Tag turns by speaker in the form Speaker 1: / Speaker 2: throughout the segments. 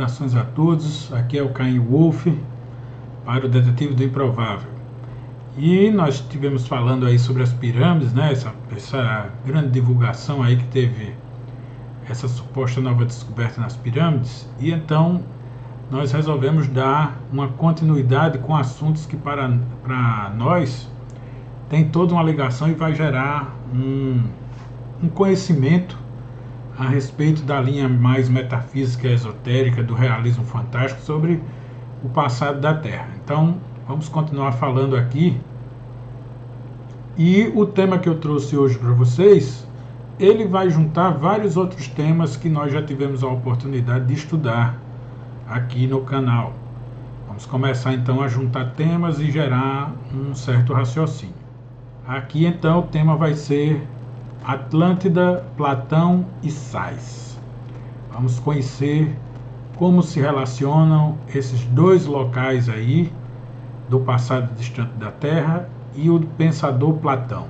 Speaker 1: Saudações a todos, aqui é o Caim Wolf para o Detetive do Improvável. E nós estivemos falando aí sobre as pirâmides, né? Essa grande divulgação aí que teve essa suposta nova descoberta nas pirâmides. E então nós resolvemos dar uma continuidade com assuntos que para nós tem toda uma ligação e vai gerar um conhecimento a respeito da linha mais metafísica e esotérica do realismo fantástico sobre o passado da Terra. Então, vamos continuar falando aqui. E o tema que eu trouxe hoje para vocês, ele vai juntar vários outros temas que nós já tivemos a oportunidade de estudar aqui no canal. Vamos começar então a juntar temas e gerar um certo raciocínio. Aqui então o tema vai ser Atlântida, Platão e Sais. Vamos conhecer como se relacionam esses dois locais aí do passado distante da Terra e o pensador Platão.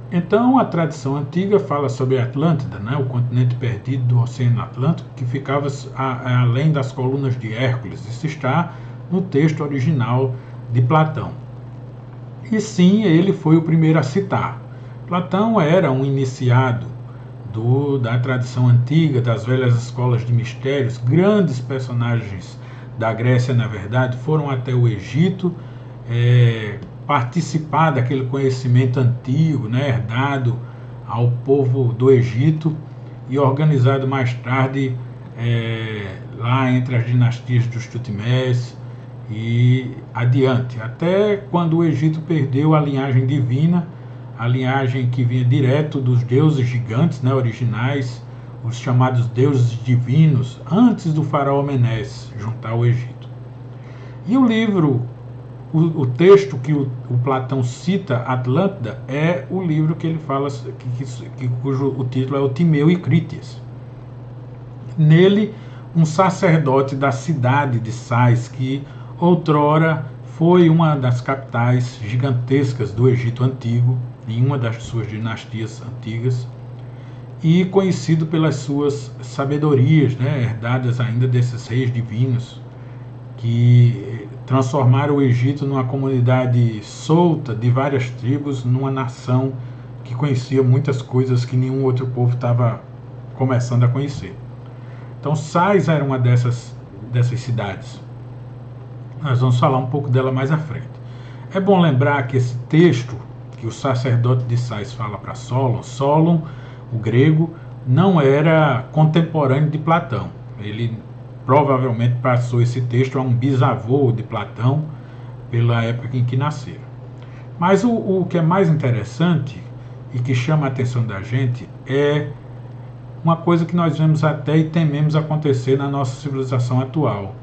Speaker 1: Então, a tradição antiga fala sobre a Atlântida, né, o continente perdido do Oceano Atlântico, que ficava além das colunas de Hércules. Isso está no texto original de Platão. E sim, ele foi o primeiro a citar. Platão era um iniciado da tradição antiga, das velhas escolas de mistérios. Grandes personagens da Grécia, na verdade, foram até o Egito participar daquele conhecimento antigo, né, herdado ao povo do Egito e organizado mais tarde lá entre as dinastias dos Tutmés e adiante, até quando o Egito perdeu a linhagem divina, a linhagem que vinha direto dos deuses gigantes, né, originais, os chamados deuses divinos, antes do faraó Menés juntar o Egito. E o livro, o texto que o Platão cita, Atlântida, é o livro que ele fala, cujo o título é o Timeu e Crítias. Nele, um sacerdote da cidade de Sais, que outrora foi uma das capitais gigantescas do Egito Antigo, em uma das suas dinastias antigas, e conhecido pelas suas sabedorias, né, herdadas ainda desses reis divinos, que transformaram o Egito numa comunidade solta de várias tribos, numa nação que conhecia muitas coisas que nenhum outro povo estava começando a conhecer. Então, Sais era uma dessas cidades. Nós vamos falar um pouco dela mais à frente. É bom lembrar que esse texto que o sacerdote de Sais fala para Solon, o grego, não era contemporâneo de Platão. Ele provavelmente passou esse texto a um bisavô de Platão pela época em que nasceram. Mas o que é mais interessante e que chama a atenção da gente é uma coisa que nós vemos até e tememos acontecer na nossa civilização atual,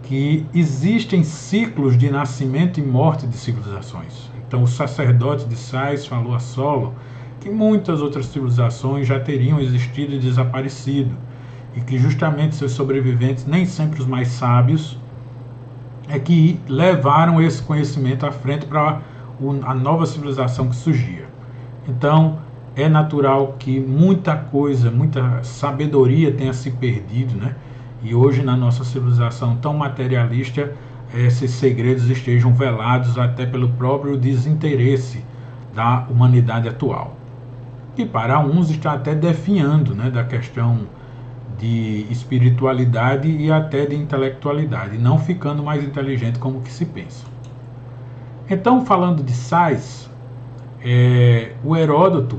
Speaker 1: que existem ciclos de nascimento e morte de civilizações. Então, o sacerdote de Sais falou a Solon que muitas outras civilizações já teriam existido e desaparecido, e que justamente seus sobreviventes, nem sempre os mais sábios, é que levaram esse conhecimento à frente para a nova civilização que surgia. Então, é natural que muita coisa, muita sabedoria tenha se perdido, né? E hoje, na nossa civilização tão materialista, esses segredos estejam velados até pelo próprio desinteresse da humanidade atual. E para uns está até definhando, né, da questão de espiritualidade e até de intelectualidade, não ficando mais inteligente como que se pensa. Então, falando de Sais, o Heródoto,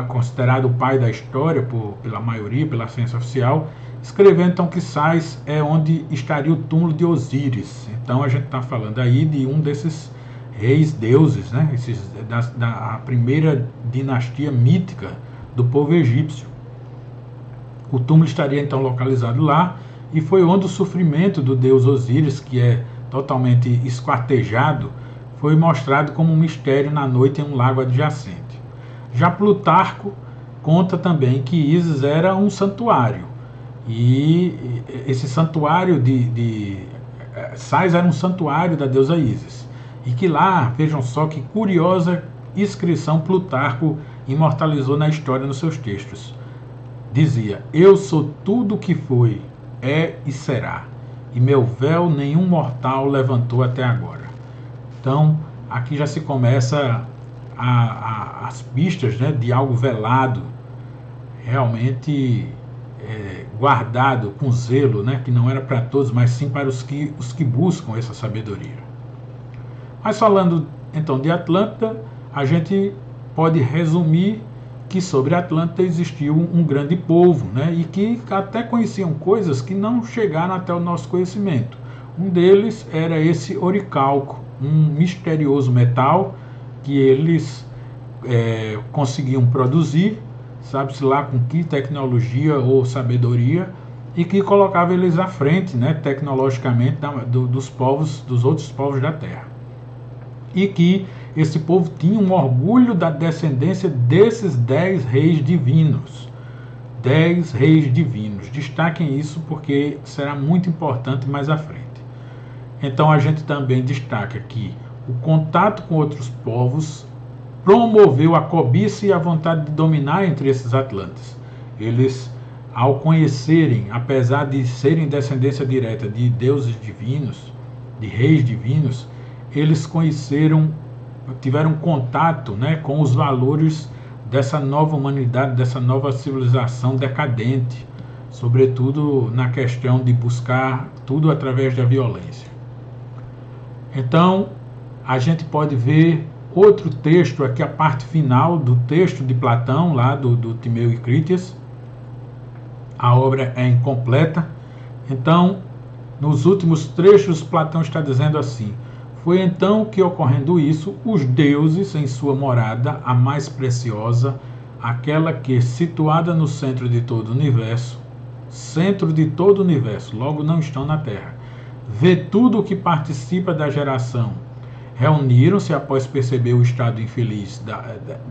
Speaker 1: considerado o pai da história pela maioria, pela ciência oficial, escreveu então que Sais é onde estaria o túmulo de Osíris. Então a gente está falando aí de um desses reis deuses, né? Da primeira dinastia mítica do povo egípcio. O túmulo estaria então localizado lá, e foi onde o sofrimento do deus Osíris, que é totalmente esquartejado, foi mostrado como um mistério na noite em um lago adjacente. Já Plutarco conta também que Ísis era um santuário, e esse santuário Sais era um santuário da deusa Ísis, e que lá, vejam só que curiosa inscrição Plutarco imortalizou na história nos seus textos. Dizia: eu sou tudo o que foi, é e será, e meu véu nenhum mortal levantou até agora. Então, aqui já se começa as pistas, né, de algo velado, realmente guardado com zelo, né, que não era para todos, mas sim para os que buscam essa sabedoria. Mas falando então de Atlântida, a gente pode resumir que sobre Atlântida existiu um grande povo, né, e que até conheciam coisas que não chegaram até o nosso conhecimento. Um deles era esse oricalco, um misterioso metal que eles conseguiam produzir, sabe-se lá com que tecnologia ou sabedoria, e que colocava eles à frente, né, tecnologicamente, dos outros povos da Terra. E que esse povo tinha um orgulho da descendência desses 10 reis divinos. 10 reis divinos. Destaquem isso porque será muito importante mais à frente. Então a gente também destaca que o contato com outros povos promoveu a cobiça e a vontade de dominar entre esses atlantes. Eles, ao conhecerem, apesar de serem descendência direta de deuses divinos, de reis divinos, eles tiveram contato, né, com os valores dessa nova humanidade, dessa nova civilização decadente, sobretudo na questão de buscar tudo através da violência. Então, a gente pode ver outro texto, aqui a parte final do texto de Platão, lá do Timeu e Crítias. A obra é incompleta. Então, nos últimos trechos, Platão está dizendo assim: foi então que, ocorrendo isso, os deuses, em sua morada, a mais preciosa, aquela que, situada no centro de todo o universo, logo não estão na Terra, vê tudo o que participa da geração, reuniram-se após perceber o estado infeliz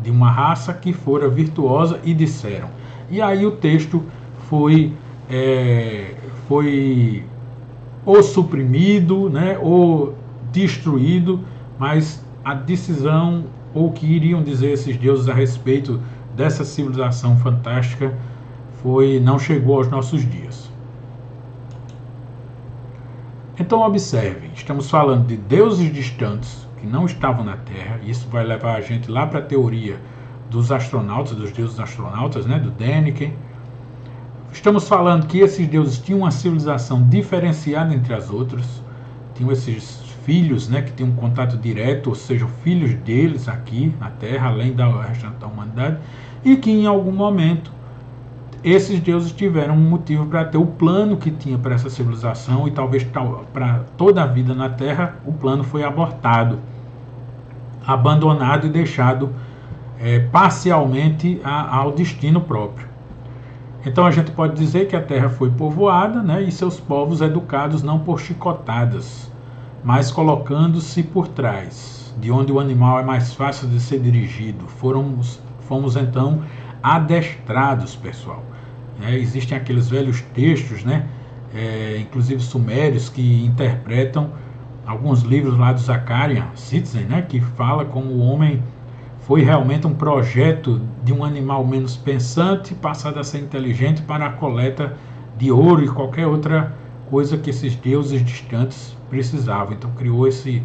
Speaker 1: de uma raça que fora virtuosa e disseram. E aí o texto foi ou suprimido, né, ou destruído, mas a decisão, ou o que iriam dizer esses deuses a respeito dessa civilização fantástica, não chegou aos nossos dias. Então observem, estamos falando de deuses distantes que não estavam na Terra. Isso vai levar a gente lá para a teoria dos astronautas, dos deuses astronautas, né, do Däniken. Estamos falando que esses deuses tinham uma civilização diferenciada entre as outras, tinham esses filhos, né, que tinham um contato direto, ou seja, filhos deles aqui na Terra, além da restante da humanidade, e que em algum momento esses deuses tiveram um motivo para ter o plano que tinha para essa civilização, e talvez para toda a vida na Terra, o plano foi abortado, abandonado e deixado parcialmente ao destino próprio. Então a gente pode dizer que a Terra foi povoada, né, e seus povos educados não por chicotadas, mas colocando-se por trás, de onde o animal é mais fácil de ser dirigido. Fomos então adestrados, pessoal. Existem aqueles velhos textos, né, inclusive sumérios, que interpretam alguns livros lá do Zachariah Sitchin, né, que fala como o homem foi realmente um projeto de um animal menos pensante, passado a ser inteligente para a coleta de ouro e qualquer outra coisa que esses deuses distantes precisavam. Então criou esse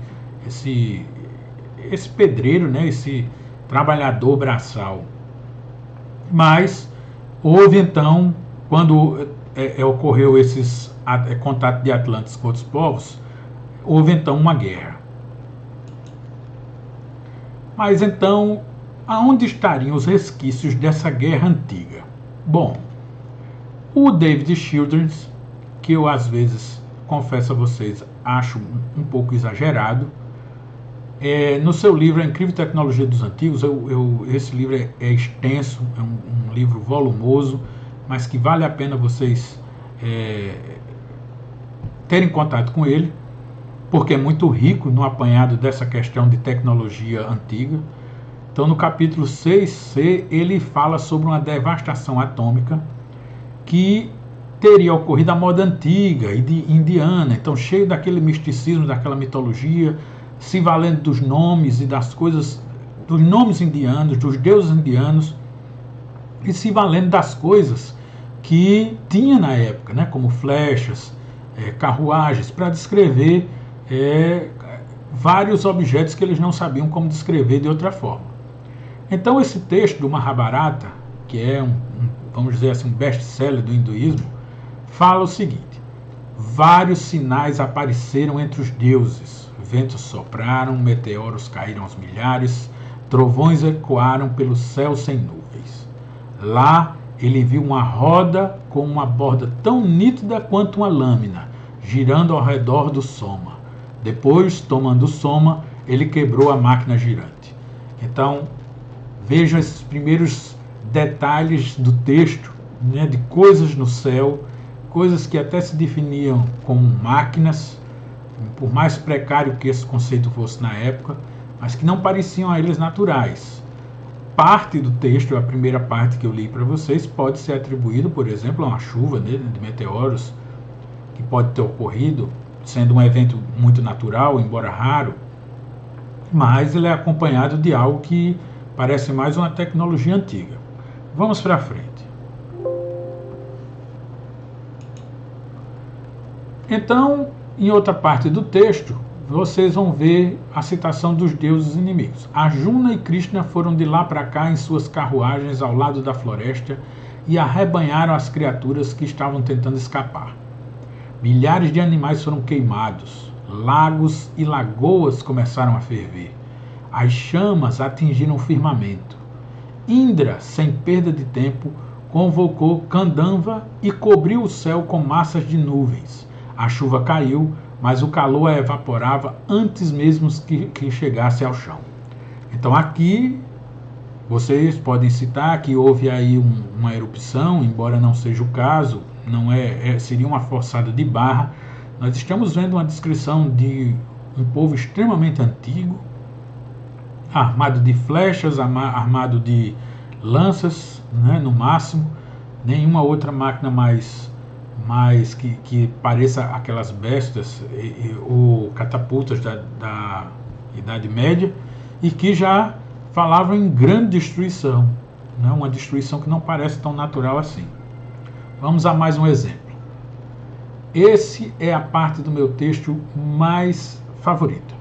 Speaker 1: pedreiro, né, esse trabalhador braçal. Mas houve então, quando ocorreu esses contato de Atlantes com outros povos, houve então uma guerra. Mas então, aonde estariam os resquícios dessa guerra antiga? Bom, o David Childress, que eu às vezes, confesso a vocês, acho um pouco exagerado, no seu livro A Incrível Tecnologia dos Antigos, esse livro é extenso, é um livro volumoso, mas que vale a pena vocês terem contato com ele, porque é muito rico no apanhado dessa questão de tecnologia antiga. Então, no capítulo 6c, ele fala sobre uma devastação atômica que teria ocorrido à moda antiga e indiana, então cheio daquele misticismo, daquela mitologia, se valendo dos nomes e das coisas, dos nomes indianos, dos deuses indianos, e se valendo das coisas que tinha na época, né, como flechas, carruagens, para descrever vários objetos que eles não sabiam como descrever de outra forma. Então esse texto do Mahabharata, que é vamos dizer assim, um best-seller do hinduísmo, fala o seguinte: vários sinais apareceram entre os deuses, ventos sopraram, meteoros caíram aos milhares, trovões ecoaram pelo céu sem nuvens. Lá ele viu uma roda com uma borda tão nítida quanto uma lâmina, girando ao redor do soma. Depois, tomando o soma, ele quebrou a máquina girante. Então, vejam esses primeiros detalhes do texto, né, de coisas no céu, coisas que até se definiam como máquinas, por mais precário que esse conceito fosse na época, mas que não pareciam a eles naturais. Parte do texto, a primeira parte que eu li para vocês, pode ser atribuído, por exemplo, a uma chuva de meteoros que pode ter ocorrido, sendo um evento muito natural, embora raro, mas ele é acompanhado de algo que parece mais uma tecnologia antiga. Vamos para frente. Então, em outra parte do texto, vocês vão ver a citação dos deuses inimigos. Arjuna e Krishna foram de lá para cá em suas carruagens ao lado da floresta e arrebanharam as criaturas que estavam tentando escapar. Milhares de animais foram queimados, lagos e lagoas começaram a ferver. As chamas atingiram o firmamento. Indra, sem perda de tempo, convocou Kandava e cobriu o céu com massas de nuvens. A chuva caiu, mas o calor a evaporava antes mesmo que chegasse ao chão. Então aqui vocês podem citar que houve aí uma erupção, embora não seja o caso, não seria uma forçada de barra. Nós estamos vendo uma descrição de um povo extremamente antigo, armado de flechas, armado de lanças, né, no máximo, nenhuma outra máquina mais que pareça aquelas bestas ou catapultas da Idade Média, e que já falavam em grande destruição, né? Uma destruição que não parece tão natural assim. Vamos a mais um exemplo. Esse é a parte do meu texto mais favorita.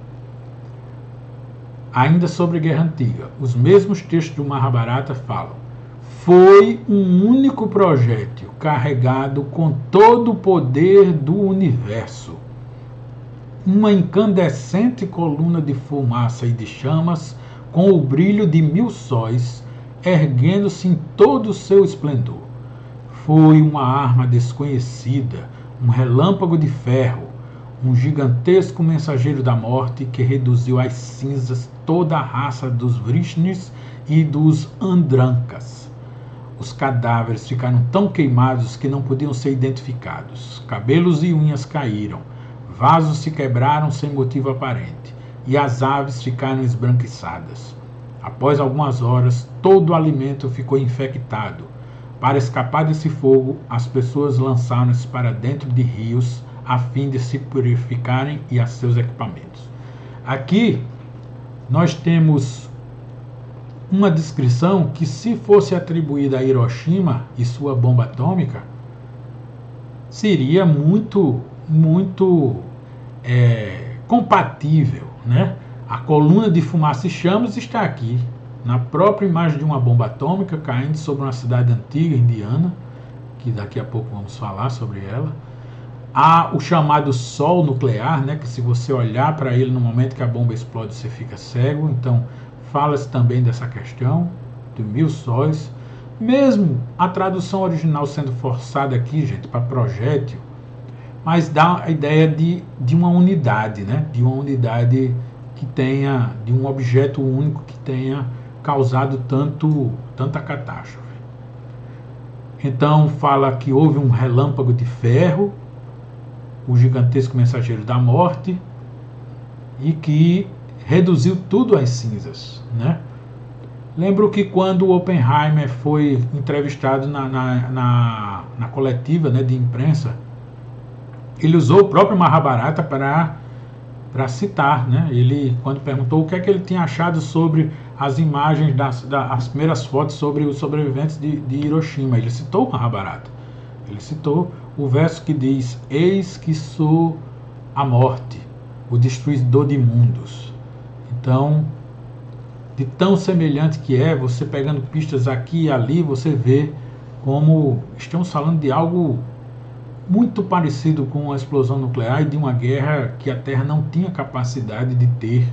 Speaker 1: Ainda sobre Guerra Antiga, os mesmos textos do Mahabharata falam: foi um único projétil carregado com todo o poder do universo. Uma incandescente coluna de fumaça e de chamas, com o brilho de 1000 sóis, erguendo-se em todo o seu esplendor. Foi uma arma desconhecida, um relâmpago de ferro, um gigantesco mensageiro da morte que reduziu às cinzas toda a raça dos Vrishnis e dos Andrankas. Os cadáveres ficaram tão queimados que não podiam ser identificados. Cabelos e unhas caíram, vasos se quebraram sem motivo aparente, e as aves ficaram esbranquiçadas. Após algumas horas, todo o alimento ficou infectado. Para escapar desse fogo, as pessoas lançaram-se para dentro de rios a fim de se purificarem e a seus equipamentos. Aqui nós temos uma descrição que, se fosse atribuída a Hiroshima e sua bomba atômica, seria muito compatível, né? A coluna de fumaça e chamas está aqui, na própria imagem de uma bomba atômica caindo sobre uma cidade antiga indiana, que daqui a pouco vamos falar sobre ela. Há o chamado sol nuclear, né, que se você olhar para ele no momento que a bomba explode, você fica cego. Então, fala-se também dessa questão, de 1000 sóis. Mesmo a tradução original sendo forçada aqui, gente, para projétil, mas dá a ideia de uma unidade, né, de uma unidade que tenha, de um objeto único que tenha causado tanta catástrofe. Então, fala que houve um relâmpago de ferro, o gigantesco mensageiro da morte, e que reduziu tudo às cinzas, né? Lembro que quando o Oppenheimer foi entrevistado na coletiva, né, de imprensa, ele usou o próprio Mahabharata para citar, né? Ele, quando perguntou o que é que ele tinha achado sobre as imagens as primeiras fotos sobre os sobreviventes de Hiroshima, ele citou o Mahabharata. Ele citou o verso que diz: eis que sou a morte, o destruidor de mundos. Então, de tão semelhante que é, você pegando pistas aqui e ali, você vê como estamos falando de algo muito parecido com a explosão nuclear e de uma guerra que a Terra não tinha capacidade de ter,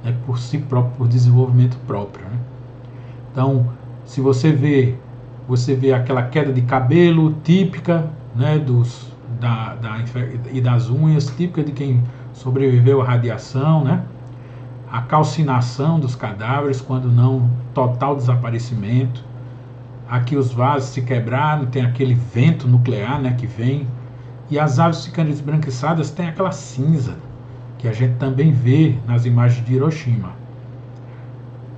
Speaker 1: né, por si próprio, por desenvolvimento próprio, né? Então, se você vê aquela queda de cabelo típica, né, e das unhas, típica de quem sobreviveu à radiação, né? A calcinação dos cadáveres, quando não total desaparecimento. Aqui os vasos se quebraram, tem aquele vento nuclear, né, que vem, e as aves ficando esbranquiçadas, tem aquela cinza que a gente também vê nas imagens de Hiroshima.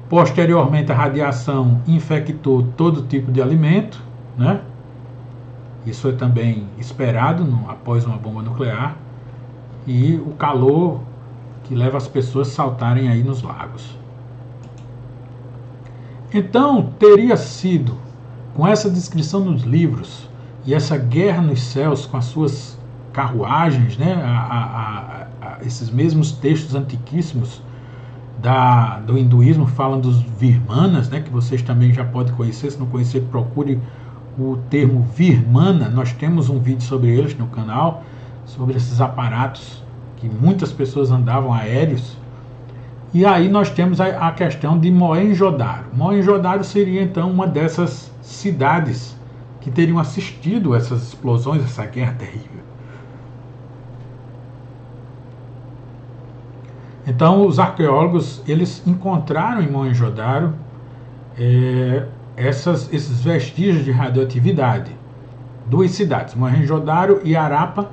Speaker 1: Posteriormente, a radiação infectou todo tipo de alimento, né? Isso é também esperado após uma bomba nuclear, e o calor que leva as pessoas a saltarem aí nos lagos. Então, teria sido, com essa descrição nos livros e essa guerra nos céus com as suas carruagens, né, esses mesmos textos antiquíssimos do hinduísmo falam dos Virmanas, né, que vocês também já podem conhecer. Se não conhecer, procure o termo Virmana. Nós temos um vídeo sobre eles no canal, sobre esses aparatos que muitas pessoas andavam aéreos. E aí nós temos a questão de Mohenjo-Daro. Mohenjo-Daro seria então uma dessas cidades que teriam assistido essas explosões, essa guerra terrível. Então os arqueólogos, eles encontraram em Mohenjo-Daro esses vestígios de radioatividade. Duas cidades, Mohenjo-Daro e Harappa,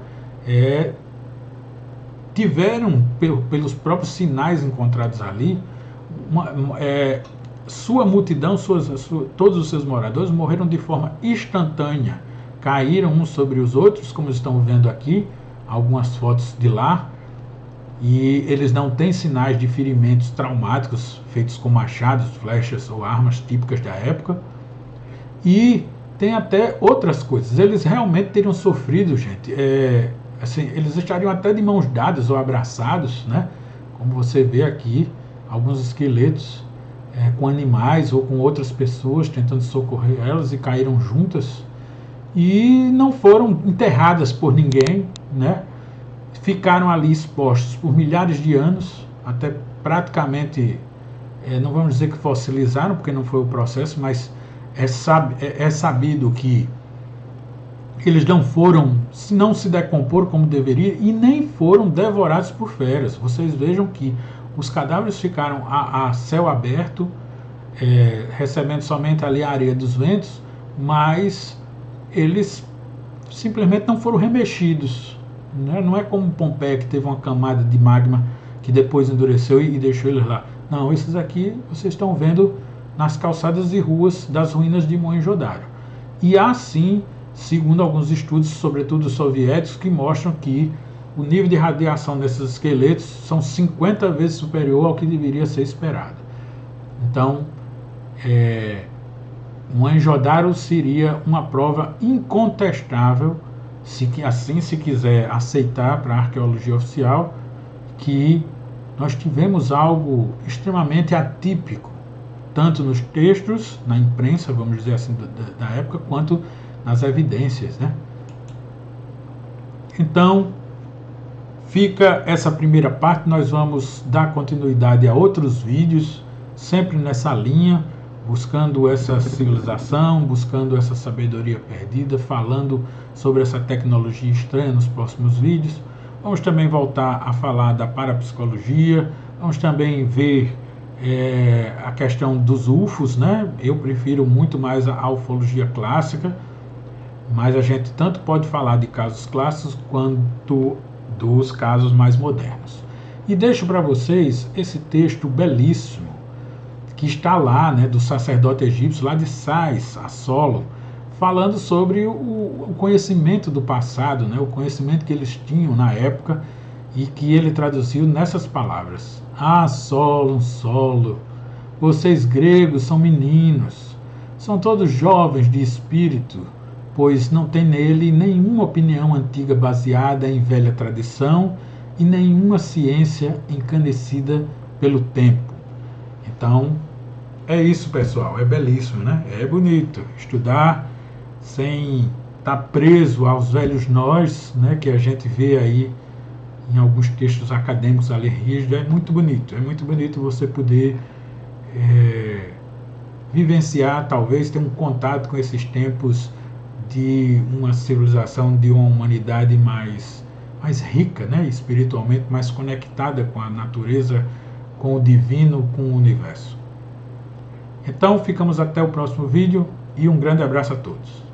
Speaker 1: tiveram, pelos próprios sinais encontrados ali, sua multidão, todos os seus moradores morreram de forma instantânea. Caíram uns sobre os outros, como estão vendo aqui, algumas fotos de lá, e eles não têm sinais de ferimentos traumáticos feitos com machados, flechas ou armas típicas da época. E tem até outras coisas. Eles realmente teriam sofrido, gente. Assim, eles estariam até de mãos dadas ou abraçados, né? Como você vê aqui, alguns esqueletos com animais ou com outras pessoas tentando socorrer elas e caíram juntas e não foram enterradas por ninguém, né? Ficaram ali expostos por milhares de anos, até praticamente, não vamos dizer que fossilizaram, porque não foi o processo, mas é sabido que eles não se decomporam como deveria e nem foram devorados por feras. Vocês vejam que os cadáveres ficaram a céu aberto, recebendo somente ali a areia dos ventos, mas eles simplesmente não foram remexidos. Né? Não é como Pompeia, que teve uma camada de magma que depois endureceu e deixou eles lá. Não, esses aqui vocês estão vendo nas calçadas e ruas das ruínas de Mohenjo-Daro. E há sim, segundo alguns estudos, sobretudo soviéticos, que mostram que o nível de radiação desses esqueletos são 50 vezes superior ao que deveria ser esperado. Então, Mohenjo-Daro seria uma prova incontestável, se assim se quiser aceitar para a arqueologia oficial, que nós tivemos algo extremamente atípico, tanto nos textos, na imprensa, vamos dizer assim, da época, quanto nas evidências, né? Então, fica essa primeira parte. Nós vamos dar continuidade a outros vídeos, sempre nessa linha, buscando essa civilização, buscando essa sabedoria perdida, falando sobre essa tecnologia estranha nos próximos vídeos. Vamos também voltar a falar da parapsicologia, vamos também ver a questão dos UFOs, né? Eu prefiro muito mais a ufologia clássica, mas a gente tanto pode falar de casos clássicos quanto dos casos mais modernos. E deixo para vocês esse texto belíssimo que está lá, né, do sacerdote egípcio, lá de Sais, a Solon, falando sobre o conhecimento do passado, né, o conhecimento que eles tinham na época e que ele traduziu nessas palavras: Ah, Solon, Solo, vocês gregos são meninos, são todos jovens de espírito, pois não tem nele nenhuma opinião antiga baseada em velha tradição e nenhuma ciência encanecida pelo tempo. Então, é isso, pessoal, é belíssimo, né? É bonito estudar sem estar preso aos velhos nós, né, que a gente vê aí em alguns textos acadêmicos a ler rígido. É muito bonito você poder vivenciar, talvez ter um contato com esses tempos de uma civilização, de uma humanidade mais rica, né, espiritualmente, mais conectada com a natureza, com o divino, com o universo. Então, ficamos até o próximo vídeo e um grande abraço a todos.